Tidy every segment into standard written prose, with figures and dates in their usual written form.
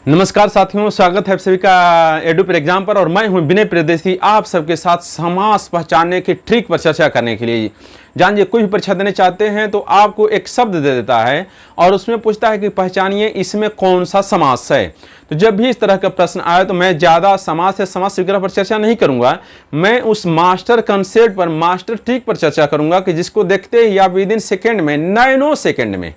नमस्कार साथियों, स्वागत है आप सभी का एडू पर एग्जाम पर। और मैं हूं विनय प्रदेशी, आप सबके साथ समास पहचानने की ट्रिक पर चर्चा करने के लिए। जानिए, कोई भी परीक्षा देने चाहते हैं तो आपको एक शब्द दे देता है और उसमें पूछता है कि पहचानिए इसमें कौन सा समास है। तो जब भी इस तरह का प्रश्न आए तो मैं ज़्यादा समास या समास विग्रह पर चर्चा नहीं करूंगा, मैं उस मास्टर कंसेप्ट पर, मास्टर ट्रिक पर चर्चा करूंगा कि जिसको देखते ही आप विद इन सेकेंड में, नैनो सेकेंड में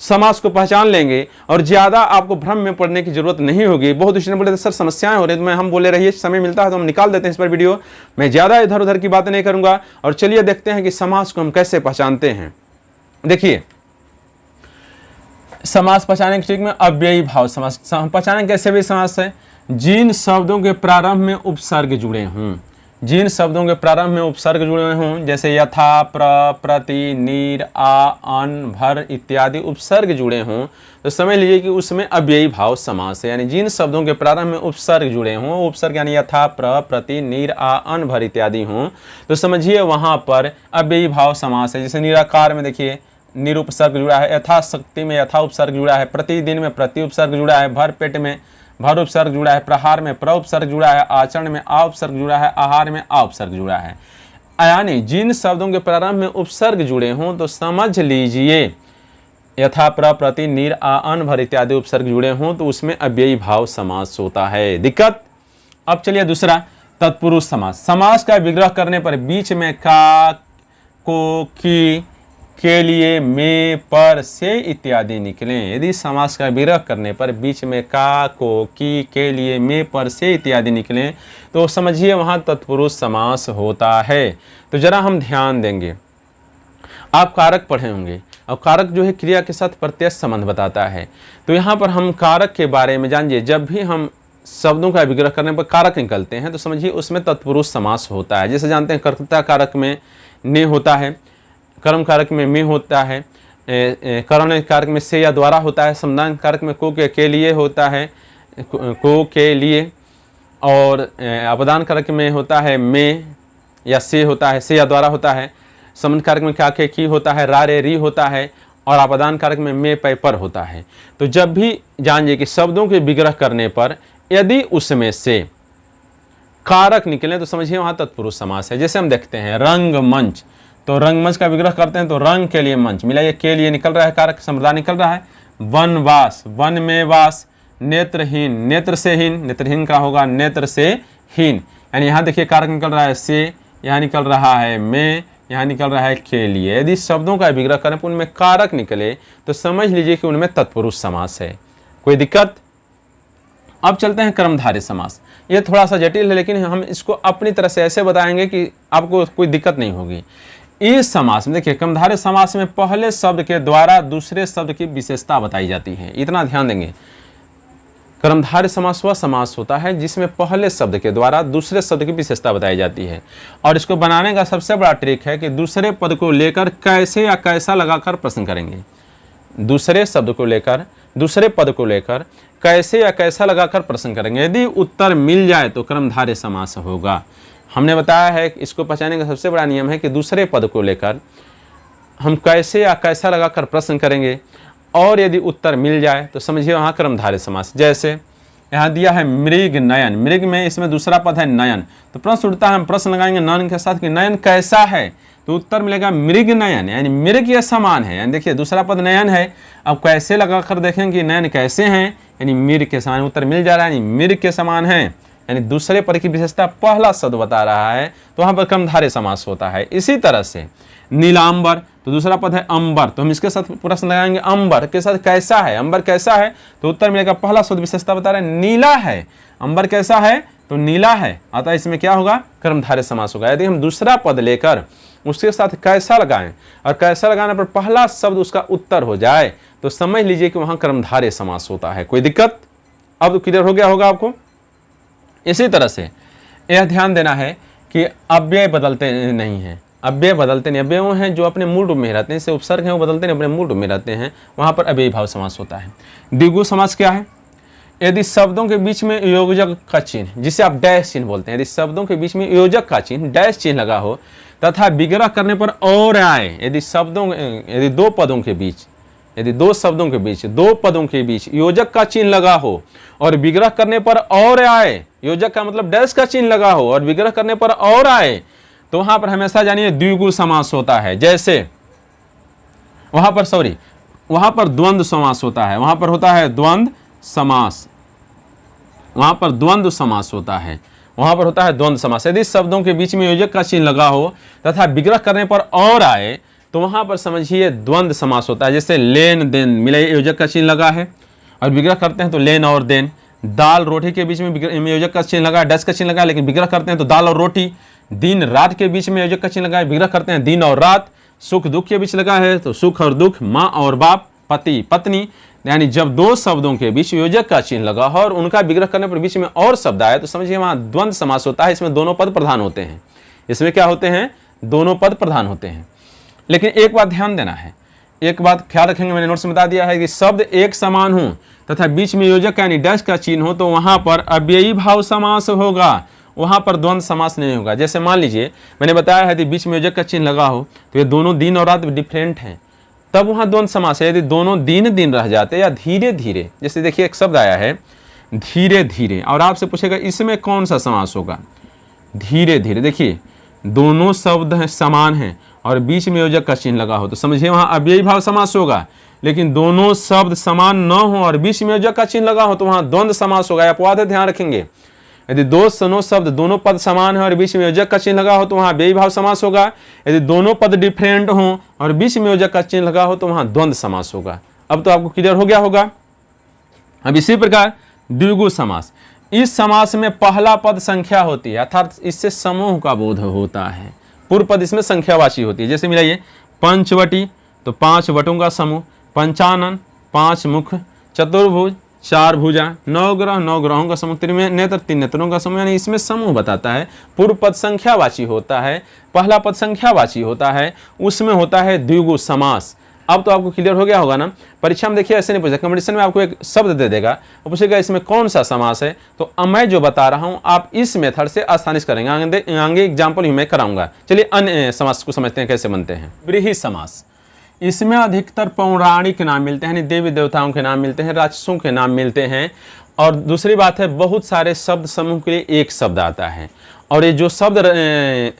समास को पहचान लेंगे और ज्यादा आपको भ्रम में पड़ने की जरूरत नहीं होगी। बहुत स्टूडेंट बोले सर समस्याएं हो रही है, तो हम बोले रहिए, समय मिलता है तो हम निकाल देते हैं इस पर वीडियो। मैं ज्यादा इधर उधर की बातें नहीं करूंगा और चलिए देखते हैं कि समास को हम कैसे पहचानते हैं। देखिए, समास पहचानने की ट्रिक में अव्ययी भाव समास पहचाने कैसे भी समास है। जिन शब्दों के प्रारंभ में उपसर्ग जुड़े हों, जिन शब्दों के प्रारंभ में उपसर्ग जुड़े हों, जैसे यथा, प्र, प्रति, नीर, आ, अन, भर इत्यादि उपसर्ग जुड़े हों, तो समझ लीजिए कि उसमें अव्ययी भाव समास है। यानी जिन शब्दों के प्रारंभ में उपसर्ग जुड़े हों, उपसर्ग यानी यथा, प्र, प्रति, नीर, आ, अन, भर इत्यादि हों, तो समझिए वहाँ पर अव्ययी भाव समास है। जैसे निराकार में देखिए निर उपसर्ग जुड़ा है, यथाशक्ति में यथा उपसर्ग जुड़ा है, प्रतिदिन में प्रति उपसर्ग जुड़ा है, भर पेट में भर उपसर्ग जुड़ा है, प्रहार में प्र उपसर्ग जुड़ा है, आचरण में आ उपसर्ग जुड़ा है, आहार में आ उपसर्ग जुड़ा है। यानी जिन शब्दों के प्रारंभ में उपसर्ग जुड़े हों तो समझ लीजिए यथा, प्र, प्रति, नीर, आ, अन, भर इत्यादि उपसर्ग जुड़े हों तो उसमें अव्ययी भाव समास होता है। दिक्कत। अब चलिए दूसरा, तत्पुरुष समास। समास का विग्रह करने पर बीच में का, को, की, के लिए, में, पर, से इत्यादि निकलें। यदि समास का विग्रह करने पर बीच में का, को, की, के लिए, में, पर, से इत्यादि निकलें तो समझिए वहाँ तत्पुरुष समास होता है। तो जरा हम ध्यान देंगे, आप कारक पढ़े होंगे और कारक जो है क्रिया के साथ प्रत्यक्ष संबंध बताता है। तो यहाँ पर हम कारक के बारे में जानिए। जब भी हम शब्दों का विग्रह करने पर कारक निकलते हैं तो समझिए उसमें तत्पुरुष समास होता है। जैसे जानते हैं कर्ता कारक में ने होता है, कर्म कारक में में होता है, करण कारक में से या द्वारा होता है, समाधान कारक में को के लिए होता है, को के लिए, और अपदान कारक में होता है में या से होता है, से या द्वारा होता है, संबंध कारक में क्या के की होता है, रा रे री होता है, और अपदान कारक में पै पर होता है। तो जब भी जानिए कि शब्दों के विग्रह करने पर यदि उसमें से कारक निकले तो समझिए वहाँ तत्पुरुष समास है। जैसे हम देखते हैं रंग मंच, तो रंगमंच का विग्रह करते हैं तो रंग के लिए मंच मिला, ये के लिए निकल रहा है, कारक संप्रदाय निकल रहा है। वनवास, वन में वास, नेत्रहीन, नेत्र से हीन, नेत्रहीन का होगा नेत्र से हीन, यानी यहाँ देखिए कारक निकल रहा है से, यहाँ निकल रहा है में, यहाँ निकल रहा है के लिए। यदि शब्दों का विग्रह करें उनमें कारक निकले तो समझ लीजिए कि उनमें तत्पुरुष समास है। कोई दिक्कत। अब चलते हैं कर्मधारय समास। ये थोड़ा सा जटिल है लेकिन हम इसको अपनी तरह से ऐसे बताएंगे कि आपको कोई दिक्कत नहीं होगी। इस समास में देखिए, कर्मधारय समास में पहले शब्द के द्वारा दूसरे शब्द की विशेषता बताई जाती है, इतना ध्यान देंगे। कर्मधारय समास वह समास होता है जिसमें पहले शब्द के द्वारा दूसरे शब्द की विशेषता बताई जाती है। और इसको बनाने का सबसे बड़ा ट्रिक है कि दूसरे पद को लेकर कैसे या कैसा लगाकर प्रश्न करेंगे। दूसरे शब्द को लेकर, दूसरे पद को लेकर कैसे या कैसा लगाकर प्रश्न करेंगे। यदि उत्तर मिल जाए तो कर्मधारय समास होगा। हमने बताया है कि इसको पहचानने का सबसे बड़ा नियम है कि दूसरे पद को लेकर हम कैसे या कैसा लगाकर प्रश्न करेंगे और यदि उत्तर मिल जाए तो समझिए वहाँ कर्मधारय समास। जैसे यहाँ दिया है मृग नयन, मृग में इसमें दूसरा पद है नयन, तो प्रश्न उठता है, हम प्रश्न लगाएंगे नयन के साथ कि नयन कैसा है, तो उत्तर मिलेगा मृग नयन, यानी मृग के समान है। यानी देखिए दूसरा पद नयन है, अब कैसे लगाकर देखेंगे कि नयन कैसे हैं, यानी मृग के समान, उत्तर मिल जा रहा है, यानी मृग के समान है, यानी दूसरे पद की विशेषता पहला शब्द बता रहा है, तो वहाँ पर कर्मधारय समास होता है। इसी तरह से नीलांबर, तो दूसरा पद है अंबर, तो हम इसके साथ प्रश्न लगाएंगे अंबर के साथ कैसा है, अंबर कैसा है, तो उत्तर मिलेगा पहला शब्द विशेषता बता रहा है नीला है, अंबर कैसा है तो नीला है, अतः इसमें क्या होगा कर्मधारय समास होगा। यदि हम दूसरा पद लेकर उसके साथ कैसा लगाएं और कैसा लगाने पर पहला शब्द उसका उत्तर हो जाए तो समझ लीजिए कि वहां कर्मधारय समास होता है। कोई दिक्कत। अब तो क्लियर हो गया होगा आपको। इसी तरह से यह ध्यान देना है कि अव्यय बदलते नहीं हैं, अव्यय बदलते नहीं, अव्यय हैं जो अपने मूल रूप में रहते हैं, इससे उपसर्ग हैं वो बदलते नहीं, अपने मूल रूप में रहते हैं, वहां पर अव्ययी भाव समास होता है। द्विगु समास क्या है। यदि शब्दों के बीच में योजक का चिन्ह, जिसे आप डैश चिन्ह बोलते हैं, यदि शब्दों के बीच में योजक का चिन्ह डैश चिन्ह लगा हो तथा विग्रह करने पर और आए, यदि शब्दों, यदि दो पदों के बीच यदि दो शब्दों के बीच, दो पदों के बीच योजक का चिन्ह लगा हो और विग्रह करने पर और आए, योजक का मतलब डैश का चिन्ह लगा हो और विग्रह करने पर और आए, तो वहां पर हमेशा जानिए द्विगु समास होता है। जैसे वहां पर द्वंद्व समास होता है, वहां पर होता है द्वंद्व समास, वहां पर द्वंद्व समास होता है, वहां पर होता है द्वंद्व समास। यदि शब्दों के बीच में योजक का चिन्ह लगा हो तथा विग्रह करने पर और आए तो वहां पर समझिए द्वंद्व समास होता है। जैसे लेन देन, मिले योजक का चिन्ह लगा है और विग्रह करते हैं तो लेन और देन। दाल रोटी के बीच में योजक का चिन्ह लगा है, डैश का चिन्ह लगा है, लेकिन विग्रह करते हैं तो दाल और रोटी। दिन रात के बीच में योजक का चिन्ह लगा है, विग्रह करते हैं दिन और रात। सुख दुख के बीच लगा है तो सुख और दुख। माँ और बाप, पति पत्नी। यानी जब दो शब्दों के बीच योजक का चिन्ह लगा हो और उनका विग्रह करने पर बीच में और शब्द आए तो समझिए वहां द्वंद्व समास होता है। इसमें दोनों पद प्रधान होते हैं, इसमें क्या होते हैं, दोनों पद प्रधान होते हैं। लेकिन एक बात ध्यान देना है, एक बात ख्याल रखेंगे, मैंने नोट्स में बता दिया है कि शब्द एक समान हो तथा बीच में योजक यानी डैश का चिन्ह हो तो वहां पर अव्ययी भाव समास होगा, वहां पर द्वंद्व समास नहीं होगा। जैसे मान लीजिए मैंने बताया है कि बीच में योजक का चिन्ह लगा हो तो ये दोनों दिन और रात डिफरेंट हैं, तब वहां द्वंद्व समास है। यदि दोनों दिन दिन रह जाते या धीरे धीरे, जैसे देखिए एक शब्द आया है धीरे धीरे और आपसे पूछेगा इसमें कौन सा समास होगा, धीरे धीरे। देखिए दोनों शब्द समान हैं और बीच में योजक का चिन्ह लगा हो तो समझिए वहां अव्ययी भाव समास होगा। लेकिन दोनों शब्द समान न हो और बीच में योजक का चिन्ह लगा हो तो वहां द्वंद्व समास होगा। अपवाद है, ध्यान रखेंगे। यदि दो शब्द दोनों पद समान है और बीच में योजक का चिन्ह लगा हो तो वहां अव्ययी भाव समास होगा। यदि दोनों पद डिफरेंट हो और बीच में योजक का चिन्ह लगा हो तो वहां द्वंद्व समास होगा। अब तो आपको क्लियर हो गया होगा। अब इसी प्रकार द्विगु समास, इस समास में पहला पद संख्या होती है, अर्थात इससे समूह का बोध होता है। पूर्व पद इसमें संख्यावाची होती है। जैसे मिलाइए पंचवटी तो 5 वटों का समूह, पंचानन 5 मुख, चतुर्भुज 4 भुजा, 9 ग्रह 9 ग्रहों का समूह, त्रिनेत्र 3 नेत्रों का समूह। यानी इसमें समूह बताता है। पूर्व पद संख्यावाची होता है, पहला पद संख्यावाची होता है, उसमें होता है द्विगु समास। अब तो आपको क्लियर हो गया होगा ना। परीक्षा में देखिए ऐसे नहीं पूछा, कंपटीशन में आपको एक शब्द दे देगा और पूछेगा इसमें कौन सा समास है, तो मैं जो बता रहा हूं आप इस मेथड से आसानी से करेंगे। आगे एग्जाम्पल ही मैं कराऊंगा। चलिए अन्य समास को समझते हैं कैसे बनते हैं। व्रीहि समास, इसमें अधिकतर पौराणिक नाम मिलते हैं, देवी देवताओं के नाम मिलते हैं, राक्षसों के नाम मिलते हैं। और दूसरी बात है बहुत सारे शब्द समूह के लिए एक शब्द आता है और ये जो शब्द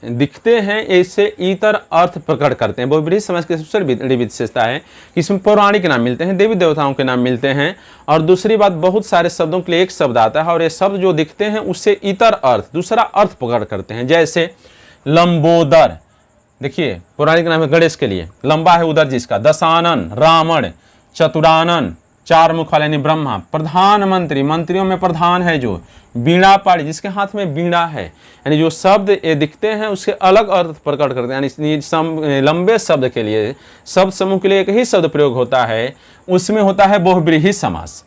दिखते हैं इससे इतर अर्थ प्रकट करते हैं। बहुव्रीहि समास की सबसे बड़ी विशेषता है कि इसमें पौराणिक नाम मिलते हैं, देवी देवताओं के नाम मिलते हैं। और दूसरी बात बहुत सारे शब्दों के लिए एक शब्द आता है और ये शब्द जो दिखते हैं उससे इतर अर्थ, दूसरा अर्थ प्रकट करते हैं। जैसे लंबोदर, देखिए पौराणिक नाम है गणेश के लिए, लंबा है उदर जिसका। दशानन रावण, चतुरानन 4 मुख वाले यानी ब्रह्मा। प्रधानमंत्री, मंत्रियों में प्रधान है जो। बीणा पाड़ी, जिसके हाथ में बीणा है। यानी जो शब्द ये दिखते हैं उसके अलग अर्थ प्रकट करते हैं। यानी लंबे शब्द के लिए, शब्द समूह के लिए एक ही शब्द प्रयोग होता है, उसमें होता है बहुव्रीहि समास।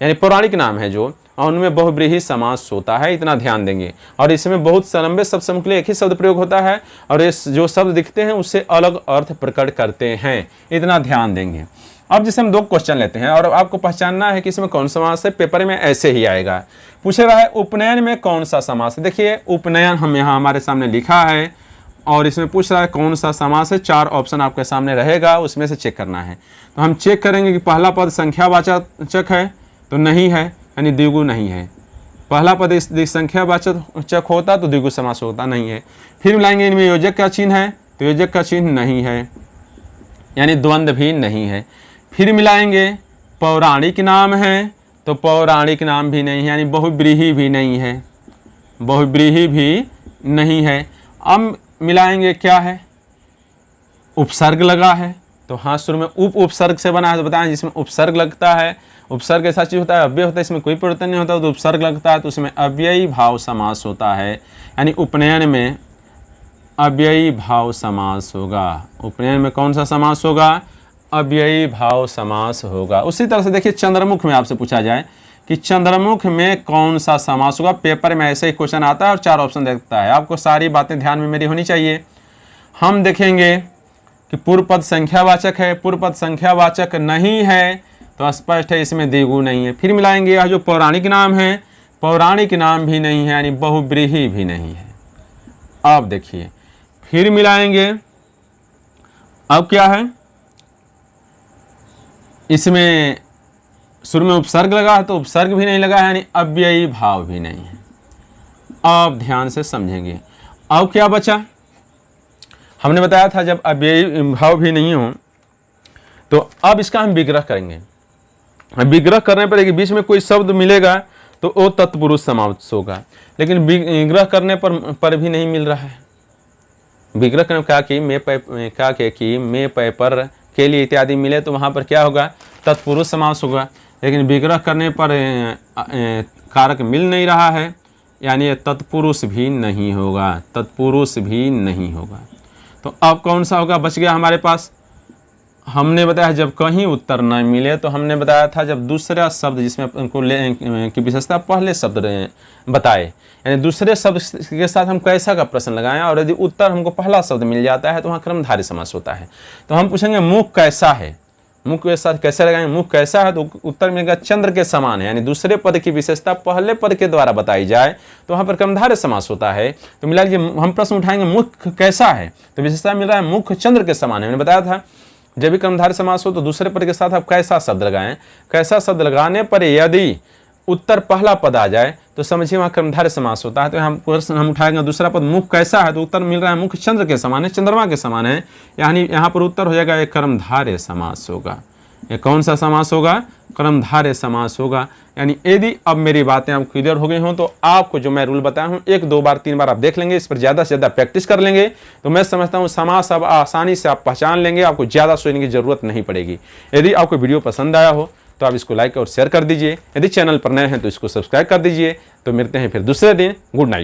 यानी पौराणिक नाम है जो, और उनमें बहुव्रीहि समास होता है, इतना ध्यान देंगे। और इसमें बहुत लंबे शब्द समूह के लिए एक ही शब्द प्रयोग होता है और ये जो शब्द दिखते हैं उससे अलग अर्थ प्रकट करते हैं, इतना ध्यान देंगे। अब जैसे हम 2 क्वेश्चन लेते हैं और आपको पहचानना है कि इसमें कौन सा समास है। पेपर में ऐसे ही आएगा। पूछ रहा है उपनयन में कौन सा समास है। देखिए उपनयन हम यहाँ हमारे सामने लिखा है और इसमें पूछ रहा है कौन सा समास है। 4 ऑप्शन आपके सामने रहेगा, उसमें से चेक करना है। तो हम चेक करेंगे कि पहला पद संख्यावाचक है तो नहीं है, यानी द्विगु नहीं है। पहला पद संख्यावाचक होता तो द्विगु समास होता, नहीं है। फिर मिलाएंगे इनमें योजक का चिन्ह है तो योजक का चिन्ह नहीं है, यानी द्वंद्व भी नहीं है। फिर मिलाएंगे पौराणिक नाम है तो पौराणिक नाम भी नहीं है, यानी बहुव्रीहि भी नहीं है, बहुव्रीहि भी नहीं है। अब मिलाएंगे क्या है, उपसर्ग लगा है तो हाँ शुरू में उपसर्ग से बना है तो बताएं जिसमें उपसर्ग लगता है। उपसर्ग ऐसा चीज होता है अव्यय होता है, इसमें कोई परिवर्तन नहीं होता तो उपसर्ग लगता है तो उसमें अव्ययी भाव समास होता है, यानी उपनयन में अव्ययी भाव समास होगा। उपनयन में कौन सा समास होगा, अव्ययी भाव समास होगा। उसी तरह से देखिए चंद्रमुख में आपसे पूछा जाए कि चंद्रमुख में कौन सा समास होगा। पेपर में ऐसे ही क्वेश्चन आता है और 4 ऑप्शन देता है। आपको सारी बातें ध्यान में मेरी होनी चाहिए। हम देखेंगे कि पूर्व पद संख्यावाचक है, पूर्व पद संख्यावाचक नहीं है तो स्पष्ट है इसमें द्विगु नहीं है। फिर मिलाएंगे यह जो पौराणिक नाम है, पौराणिक नाम भी नहीं है, यानी बहुव्रीहि भी नहीं है। अब देखिए फिर मिलाएंगे, अब क्या है, इसमें शुरू में उपसर्ग लगा है तो उपसर्ग भी नहीं लगा है, यानी अव्ययी भाव भी नहीं है। अब ध्यान से समझेंगे। अब क्या बचा, हमने बताया था जब अव्ययी भाव भी नहीं हो तो अब इसका हम विग्रह करेंगे। विग्रह करने पर बीच में कोई शब्द मिलेगा तो वो तत्पुरुष समास होगा, लेकिन विग्रह करने पर भी नहीं मिल रहा है। विग्रह करने क्या कि मैं पै पर के लिए इत्यादि मिले तो वहाँ पर क्या होगा, तत्पुरुष समास होगा। लेकिन विग्रह करने पर कारक मिल नहीं रहा है, यानी ये तत्पुरुष भी नहीं होगा, तत्पुरुष भी नहीं होगा। तो अब कौन सा होगा, बच गया हमारे पास। हमने बताया जब कहीं उत्तर न मिले तो हमने बताया था जब दूसरा शब्द जिसमें उनको की विशेषता पहले शब्द बताए, यानी दूसरे शब्द के साथ हम कैसा का प्रश्न लगाएं, और यदि उत्तर हमको पहला शब्द मिल जाता है तो वहाँ क्रमधारय समास होता है। तो हम पूछेंगे मुख कैसा है, मुख के साथ कैसे लगाएंगे, मुख कैसा है तो उत्तर मिलेगा चंद्र के समान है, यानी दूसरे पद की विशेषता पहले पद के द्वारा बताई जाए तो वहाँ पर क्रमधारय समास होता है। तो मिला कि हम प्रश्न उठाएंगे मुख कैसा है तो विशेषता मिल रहा है मुख चंद्र के समान है। मैंने बताया था जब भी क्रमधारय समास हो तो दूसरे पद के साथ आप कैसा शब्द लगाएं, कैसा शब्द लगाने पर यदि उत्तर पहला पद आ जाए तो समझिए वहाँ क्रमधारय समास होता है। तो हम प्रश्न हम उठाएंगे दूसरा पद मुख कैसा है तो उत्तर मिल रहा है मुख चंद्र के समान है, चंद्रमा के समान है, यानी यहाँ पर उत्तर हो जाएगा एक क्रमधारय समास होगा। ये कौन सा समास होगा, क्रमधारय समास होगा। यानी यदि अब मेरी बातें आपको क्लियर हो गई हों तो आपको जो मैं रूल बताया हूँ 1 2 बार 3 बार आप देख लेंगे, इस पर ज़्यादा से ज़्यादा प्रैक्टिस कर लेंगे तो मैं समझता हूँ समास अब आसानी से आप पहचान लेंगे, आपको ज़्यादा सोचने की ज़रूरत नहीं पड़ेगी। यदि आपको वीडियो पसंद आया हो तो आप इसको लाइक और शेयर कर दीजिए। यदि चैनल पर नए हैं तो इसको सब्सक्राइब कर दीजिए। तो मिलते हैं फिर दूसरे दिन। Good night.